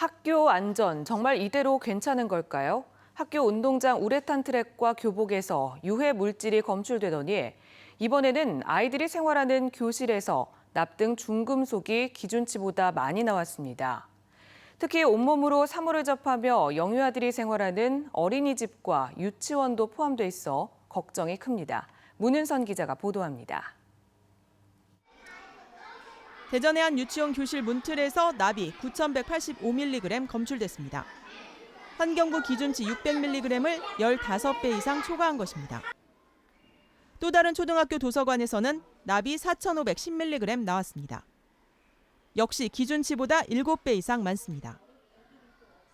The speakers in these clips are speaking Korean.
학교 안전 정말 이대로 괜찮은 걸까요? 학교 운동장 우레탄 트랙과 교복에서 유해 물질이 검출되더니 이번에는 아이들이 생활하는 교실에서 납 등 중금속이 기준치보다 많이 나왔습니다. 특히 온몸으로 사물을 접하며 영유아들이 생활하는 어린이집과 유치원도 포함돼 있어 걱정이 큽니다. 문은선 기자가 보도합니다. 대전의 한 유치원 교실 문틀에서 납이 9,185mg 검출됐습니다. 환경부 기준치 600mg을 15배 이상 초과한 것입니다. 또 다른 초등학교 도서관에서는 납이 4,510mg 나왔습니다. 역시 기준치보다 7배 이상 많습니다.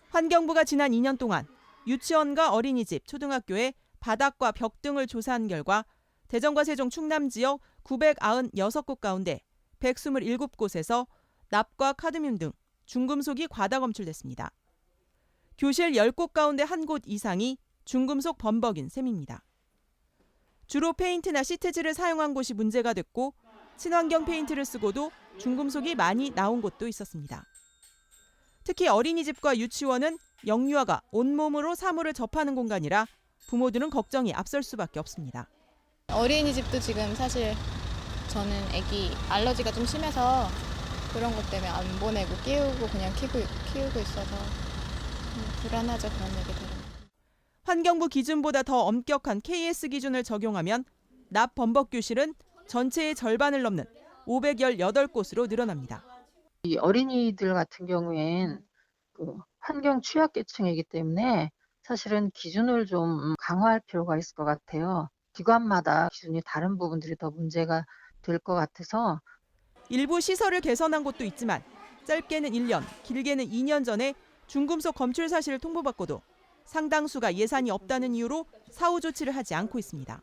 환경부가 지난 2년 동안 유치원과 어린이집, 초등학교의 바닥과 벽 등을 조사한 결과 대전과 세종, 충남 지역 996곳 가운데 127곳에서 납과 카드뮴 등 중금속이 과다 검출됐습니다. 교실 10곳 가운데 1곳 이상이 중금속 범벅인 셈입니다. 주로 페인트나 시트지를 사용한 곳이 문제가 됐고 친환경 페인트를 쓰고도 중금속이 많이 나온 곳도 있었습니다. 특히 어린이집과 유치원은 영유아가 온몸으로 사물을 접하는 공간이라 부모들은 걱정이 앞설 수밖에 없습니다. 어린이집도 지금 사실 저는 아기 알러지가 좀 심해서 그런 것 때문에 안 보내고 끼우고 그냥 키우고 있어서 불안하죠, 그런 얘기 들으면. 환경부 기준보다 더 엄격한 KS 기준을 적용하면 납 범벅 교실은 전체의 절반을 넘는 518곳으로 늘어납니다. 이 어린이들 같은 경우엔 환경 취약계층이기 때문에 사실은 기준을 좀 강화할 필요가 있을 것 같아요. 기관마다 기준이 다른 부분들이 더 문제가 될 것 같아서 일부 시설을 개선한 곳도 있지만 짧게는 1년, 길게는 2년 전에 중금속 검출 사실을 통보받고도 상당수가 예산이 없다는 이유로 사후 조치를 하지 않고 있습니다.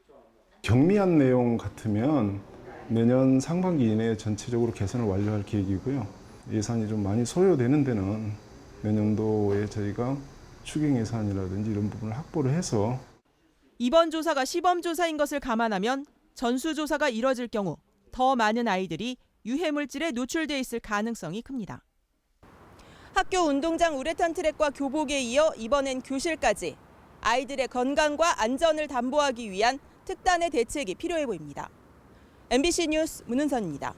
경미한 내용 같으면 내년 상반기 이내에 전체적으로 개선을 완료할 계획이고요. 예산이 좀 많이 소요되는 데는 내년도에 저희가 추경 예산이라든지 이런 부분을 확보를 해서 이번 조사가 시범 조사인 것을 감안하면 전수조사가 이뤄질 경우 더 많은 아이들이 유해물질에 노출돼 있을 가능성이 큽니다. 학교 운동장 우레탄 트랙과 교복에 이어 이번엔 교실까지 아이들의 건강과 안전을 담보하기 위한 특단의 대책이 필요해 보입니다. MBC 뉴스 문은선입니다.